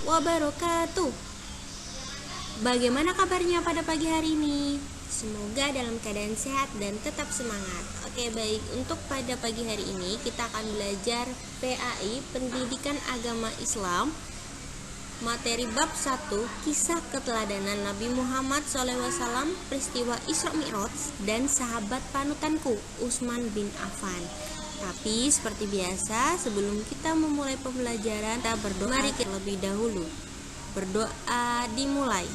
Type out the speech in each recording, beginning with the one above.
wabarakatuh. Bagaimana kabarnya pada pagi hari ini? Semoga dalam keadaan sehat dan tetap semangat. Oke, baik. Untuk pada pagi hari ini kita akan belajar PAI, Pendidikan Agama Islam, materi bab 1, kisah keteladanan Nabi Muhammad SAW, peristiwa Isra Mi'raj, dan sahabat panutanku, Utsman bin Affan. Tapi seperti biasa, sebelum kita memulai pembelajaran, kita berdoa. Mari kita lebih dahulu. Berdoa dimulai.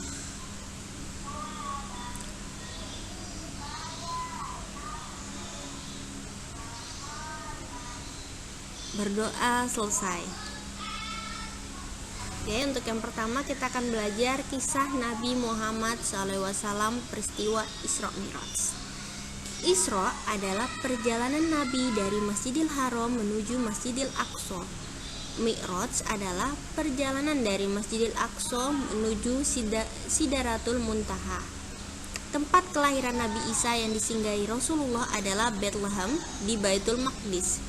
Berdoa selesai. Oke, untuk yang pertama kita akan belajar kisah Nabi Muhammad SAW, peristiwa Isra Mi'raj. Isra adalah perjalanan Nabi dari Masjidil Haram menuju Masjidil Aqsa. Mi'raj adalah perjalanan dari Masjidil Aqsa menuju Sidratul Muntaha. Tempat kelahiran Nabi Isa yang disinggahi Rasulullah adalah Bethlehem di Baitul Maqdis.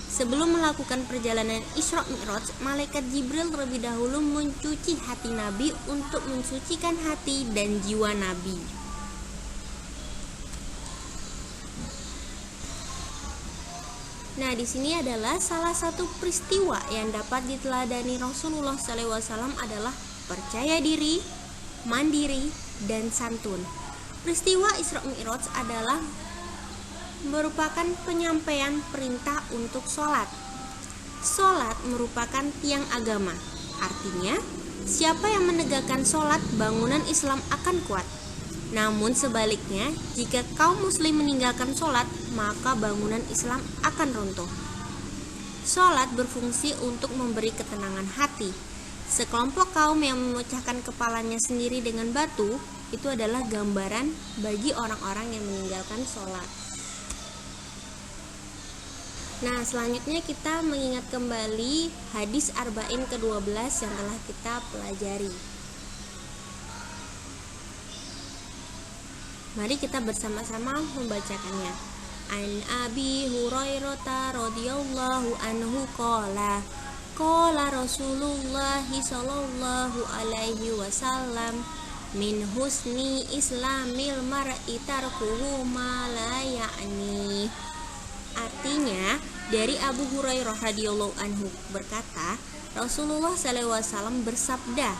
Sebelum melakukan perjalanan Isra Mi'raj, malaikat Jibril terlebih dahulu mencuci hati Nabi untuk mensucikan hati dan jiwa Nabi. Nah, di sini adalah salah satu peristiwa yang dapat diteladani Rasulullah SAW adalah percaya diri, mandiri, dan santun. Peristiwa Isra Mi'raj adalah merupakan penyampaian perintah untuk sholat. Sholat merupakan tiang agama. Artinya, siapa yang menegakkan sholat, bangunan Islam akan kuat. Namun sebaliknya, jika kaum muslim meninggalkan sholat, maka bangunan Islam akan runtuh. Sholat berfungsi untuk memberi ketenangan hati. Sekelompok kaum yang memecahkan kepalanya sendiri dengan batu, itu adalah gambaran bagi orang-orang yang meninggalkan sholat. Nah, selanjutnya kita mengingat kembali hadis Arba'in ke-12 yang telah kita pelajari. Mari kita bersama-sama membacakannya. An Abi Hurairah radhiyallahu anhu qala Rasulullah sallallahu alaihi wasallam min husni islamil mar'i tarkuhu ma la ya'ni. Artinya, dari Abu Hurairah radhiyallahu anhu berkata, Rasulullah sallallahu alaihi wasallam bersabda,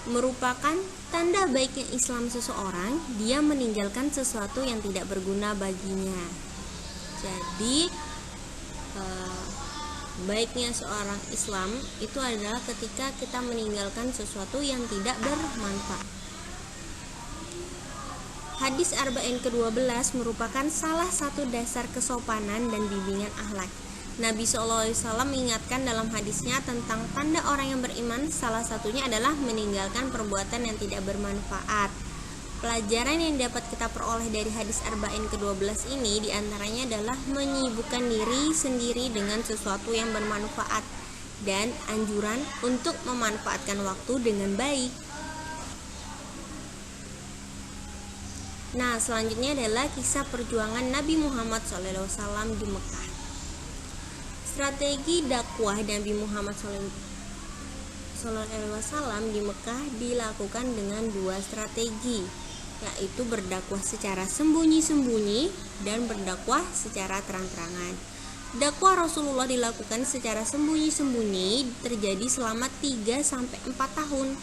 merupakan tanda baiknya Islam seseorang, dia meninggalkan sesuatu yang tidak berguna baginya. Jadi baiknya seorang Islam itu adalah ketika kita meninggalkan sesuatu yang tidak bermanfaat. Hadis Arba'in ke-12 merupakan salah satu dasar kesopanan dan bimbingan akhlak. Nabi SAW mengingatkan dalam hadisnya tentang tanda orang yang beriman, salah satunya adalah meninggalkan perbuatan yang tidak bermanfaat. Pelajaran yang dapat kita peroleh dari hadis Arba'in ke-12 ini diantaranya adalah menyibukkan diri sendiri dengan sesuatu yang bermanfaat dan anjuran untuk memanfaatkan waktu dengan baik. Nah, selanjutnya adalah kisah perjuangan Nabi Muhammad SAW di Mekah. Strategi dakwah Nabi Muhammad SAW di Mekah dilakukan dengan dua strategi, yaitu berdakwah secara sembunyi-sembunyi dan berdakwah secara terang-terangan. Dakwah Rasulullah dilakukan secara sembunyi-sembunyi terjadi selama 3-4 tahun.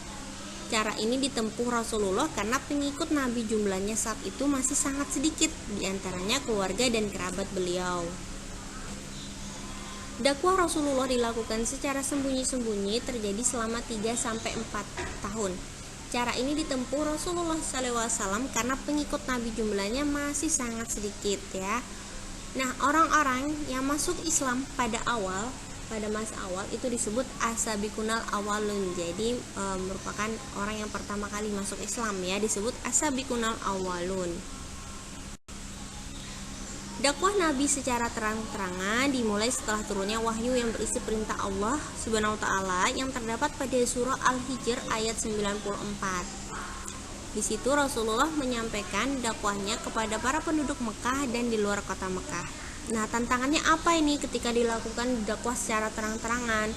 Cara ini ditempuh Rasulullah karena pengikut Nabi jumlahnya saat itu masih sangat sedikit, diantaranya keluarga dan kerabat beliau. Dakwah Rasulullah dilakukan secara sembunyi-sembunyi terjadi selama 3-4 tahun. Cara ini ditempuh Rasulullah SAW karena pengikut Nabi jumlahnya masih sangat sedikit ya. Nah, orang-orang yang masuk Islam pada masa awal itu disebut as-sabiqunal awalun. Jadi merupakan orang yang pertama kali masuk Islam ya, disebut as-sabiqunal awalun. Dakwah Nabi secara terang-terangan dimulai setelah turunnya wahyu yang berisi perintah Allah Subhanahu wa taala yang terdapat pada surah Al-Hijr ayat 94. Di situ Rasulullah menyampaikan dakwahnya kepada para penduduk Mekah dan di luar kota Mekah. Nah, tantangannya apa ini ketika dilakukan dakwah secara terang-terangan?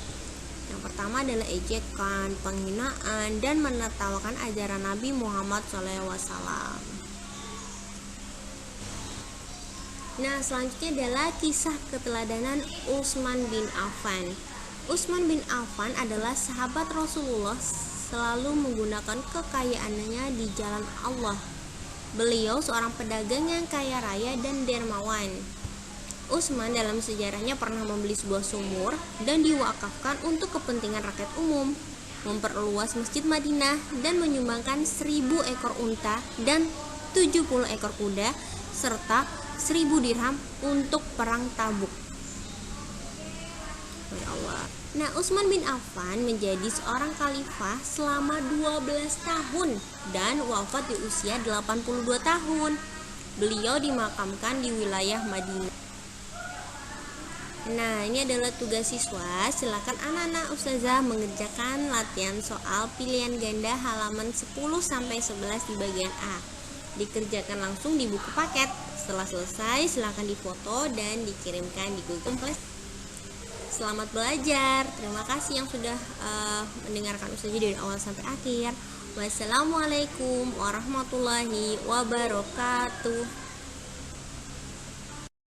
Yang pertama adalah ejekan, penghinaan, dan menertawakan ajaran Nabi Muhammad SAW. Nah, selanjutnya adalah kisah keteladanan Utsman bin Affan. Utsman bin Affan adalah sahabat Rasulullah, selalu menggunakan kekayaannya di jalan Allah. Beliau seorang pedagang yang kaya raya dan dermawan. Utsman dalam sejarahnya pernah membeli sebuah sumur dan diwakafkan untuk kepentingan rakyat umum, memperluas Masjid Madinah, dan menyumbangkan 1000 ekor unta dan 70 ekor kuda serta 1000 dirham untuk perang Tabuk. Ya Allah. Nah, Utsman bin Affan menjadi seorang khalifah selama 12 tahun dan wafat di usia 82 tahun. Beliau dimakamkan di wilayah Madinah. Nah, ini adalah tugas siswa. Silakan anak-anak ustazah mengerjakan latihan soal pilihan ganda halaman 10-11 di bagian A. Dikerjakan langsung di buku paket. Setelah selesai, silakan difoto dan dikirimkan di Google Class. Selamat belajar. Terima kasih yang sudah mendengarkan ustazah dari awal sampai akhir. Wassalamualaikum warahmatullahi wabarakatuh.